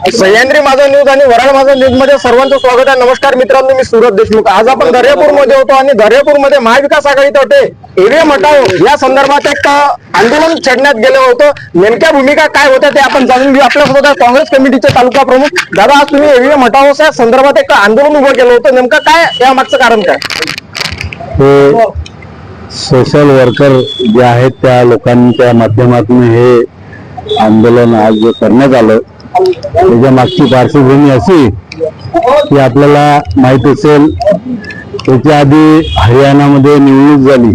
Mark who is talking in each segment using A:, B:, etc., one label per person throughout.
A: सह्याद्री माझा न्यूज आणि वराड माझा न्यूज मध्ये सर्वांचं स्वागत आहे. नमस्कार मित्रांनो, मी सूरज देशमुख. आज आपण दर्यापूर मध्ये होतो आणि दर्यापूर मध्ये महाविकास आघाडीतर्फे ईव्हीएम हटाओ या संदर्भात एक आंदोलन छेडण्यात गेलं होतं. नेमक्या भूमिका काय होत्या ते आपण जाणून घेऊ. आपल्यासोबत काँग्रेस कमिटीचे तालुका प्रमुख दादा, आज तुम्ही ईव्हीएम हटाओ या संदर्भात एक आंदोलन उभं केलं होतं, नेमकं काय या मागचं कारण काय?
B: सोशल वर्कर जे आहेत त्या लोकांच्या माध्यमातून हे आंदोलन आज करण्यात आलं. त्याच्या मागची पार्श्वभूमी अशी की आपल्याला माहित असेल, त्याच्या आधी हरियाणामध्ये निवडणूक झाली,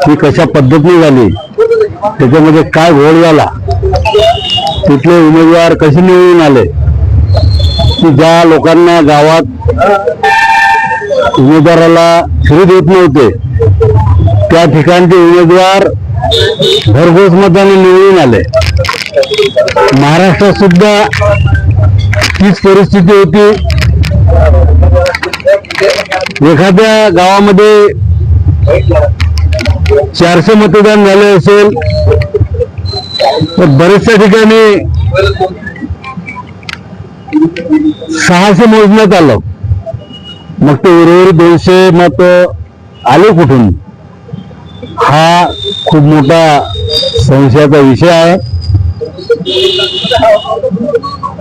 B: ती कशा पद्धतीने झाली, त्याच्यामध्ये काय घोळ झाला, तिथले उमेदवार कसे निवडून आले, की ज्या लोकांना गावात उमेदवाराला फिरू देत नव्हते त्या ठिकाणचे उमेदवार भरघोस मताने निवडून आले. महाराष्ट्रात सुद्धा तीच परिस्थिती होती. एखाद्या गावामध्ये 400 मतदान झाले असेल तर बरेचशा ठिकाणी 600 मोजण्यात आलं. मग ते उर्वरित 200 मत आले कुठून? हा खूप मोठा संशयाचा विषय आहे.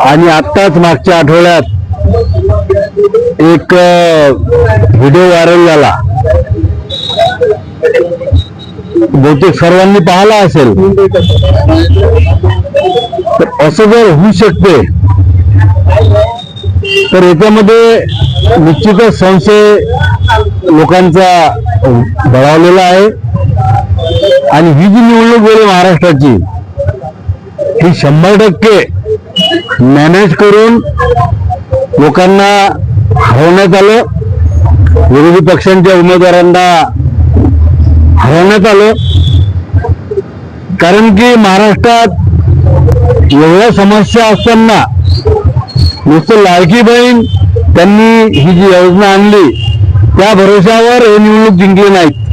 B: आणि आत्ताच मागच्या आठवड्यात एक व्हिडिओ व्हायरल झाला, बहुतेक सर्वांनी पाहिला असेल. तर असं जर होऊ शकते तर याच्यामध्ये निश्चितच संशय लोकांचा बळावलेला आहे. आणि ही जी निवडणूक गेली महाराष्ट्राची, ही 100% मॅनेज करून लोकांना हरवण्यात आलं. विरोधी पक्षांच्या उमेदवारांना हरवण्यात आलं. कारण की महाराष्ट्रात एवढ्या समस्या असताना नुसतं लाडकी बहीण त्यांनी ही जी योजना आणली त्या भरोश्यावर हे निवडणूक जिंकली नाहीत.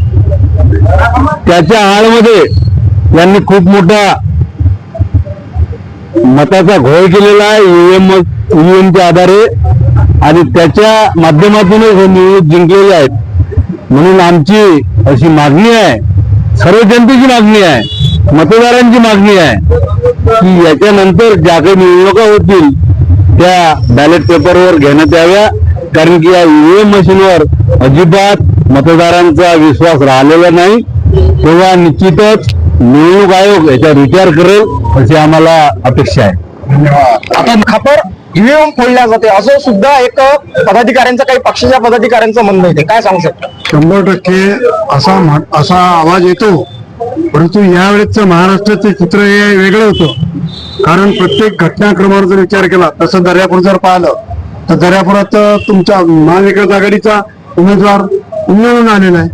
B: त्याच्या आडमध्ये यांनी खूप मोठा मताचा घोळ केलेला आहे ईव्हीएमच्या आधारे, आणि त्याच्या माध्यमातूनच हे निवडणूक जिंकलेले आहेत. म्हणून आमची अशी मागणी आहे, सर्व जनतेची मागणी आहे, मतदारांची मागणी आहे की याच्यानंतर ज्या काही निवडणुका होतील त्या बॅलेट पेपरवर घेण्यात याव्या. कारण की या ईव्हीएम मशीनवर अजिबात मतदारांचा विश्वास राहिलेला नाही. तेव्हा निश्चितच निवडणूक आयोग याच्यावर विचार करेल अशी आम्हाला अपेक्षा आहे.
A: आता खापर ईव्हीएम फोडल्या जाते असं सुद्धा एक पदाधिकाऱ्यांचं, काही पक्षाच्या पदाधिकाऱ्यांचं म्हणणं आहे, काय सांगू शकता?
C: 100% असा आवाज येतो. परंतु यावेळेचं महाराष्ट्राचं चित्र हे वेगळं होतं. कारण प्रत्येक घटनाक्रमावर जर विचार केला, तसं दर्यापूर जर पाहिलं तर दर्यापुरात तुमच्या महाविकास आघाडीचा उमेदवार निवडून आलेला आहे.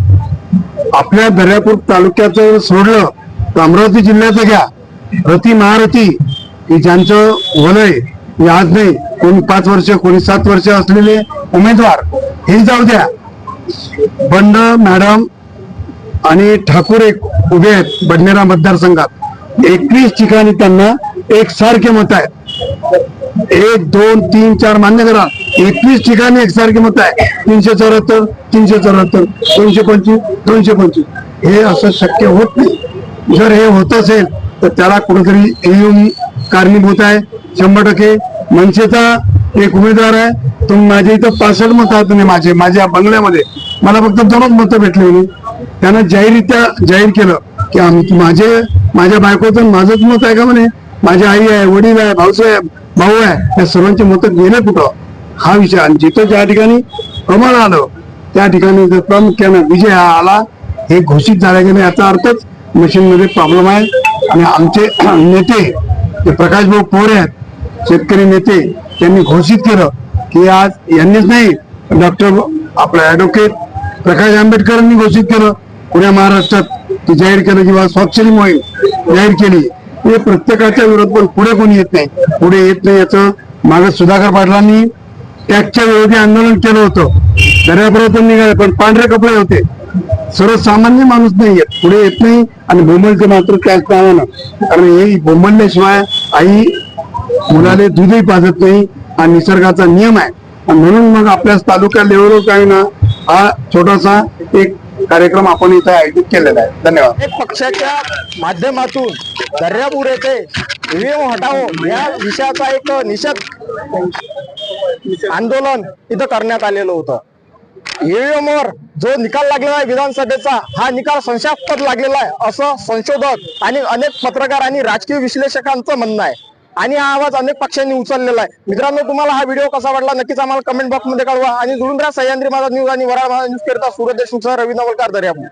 C: आपल्या दर्यापूर तालुक्याचं सोडलं तर अमरावती जिल्ह्याचं घ्या, रती महारथी की ज्यांचं वलय हे आज नाही, कोणी 5 वर्ष कोणी 7 वर्ष असलेले उमेदवार हे जाऊ द्या. बंड मॅडम आणि ठाकूर एक उभे आहेत बडनेरा मतदारसंघात. 21 ठिकाणी त्यांना एकसारखे मत आहे. 1, 2, 3, 4 मान्य करा, 21 ठिकाणी एकसारखे मत आहे. 374, 374, 225, 225. हे असं शक्य होत नाही. जर हे होत असेल तर त्याला कुठेतरी ईव्हीएम कारणीभूत आहे. 100% मनसेचा एक उमेदवार आहे, तो माझ्या इथं 65 मत आहेत. माझ्या बंगल्यामध्ये मला फक्त 2च मतं भेटली होती. त्यानं जाहीर केलं की माझ्या बायकोचं माझंच मत आहे का म्हणे, माझी आई आहे, वडील आहे, भाऊसाहेब भाऊ आहे, त्या सर्वांची मतं गेले कुठं, हा विषय. आणि जिथं ज्या ठिकाणी प्रमाण आलं त्या ठिकाणी जर प्रामुख्यानं विजय हा आला, हे घोषित झाले की नाही याचा अर्थच मशीनमध्ये प्रॉब्लेम आहे. आणि आमचे नेते जे प्रकाश भाऊ पोरे आहेत, शेतकरी नेते, त्यांनी घोषित केलं की आज यांनीच नाही, डॉक्टर आपलं ऍडव्होकेट प्रकाश आंबेडकरांनी घोषित केलं पुण्या महाराष्ट्रात, की जाहीर केलं किंवा स्वाक्षरी मोहीम जाहीर केली. हे प्रत्येकाच्या विरोध, पण पुढे कोणी येत नाही. याचं मागे सुधाकर पाटलांनी टॅक्सच्या विरोधी आंदोलन केलं होतं. दर्यापुरातून निघाले पण पांढरे कपडे होते. सर्वसामान्य माणूस नाही येत, पुढे येत नाही. आणि बोंबलते मात्र त्याच नावानं, कारण हे बोंबलल्याशिवाय आई मुलाले दूधही पाजत नाही हा निसर्गाचा नियम आहे आणि म्हणून मग आपल्या तालुका लेवलवर काही ना हा छोटासा एक कार्यक्रम आपण इथं आयोजित केलेला आहे. धन्यवाद.
A: एक पक्षाच्या माध्यमातून दर्यापूर येथे ईव्हीएम हटाओ या विषयाचा एक निषेध आंदोलन इथं करण्यात आलेलं होतं. ईव्हीएम वर जो निकाल लागलेला आहे विधानसभेचा हा निकाल संशयास्पद लागलेला आहे असं संशोधक आणि अनेक पत्रकार आणि राजकीय विश्लेषकांचं म्हणणं आहे आणि हा आवाज अनेक पक्षांनी उचललेला आहे. मित्रांनो, तुम्हाला हा व्हिडिओ कसा वाटला नक्कीच आम्हाला कमेंट बॉक्स मध्ये कळवा आणि जुळून राहा सह्याद्री माझा न्यूज आणि वराळ माझा न्यूज करता सुरत देशमुख सह रवी नवलकार दर्यापूर.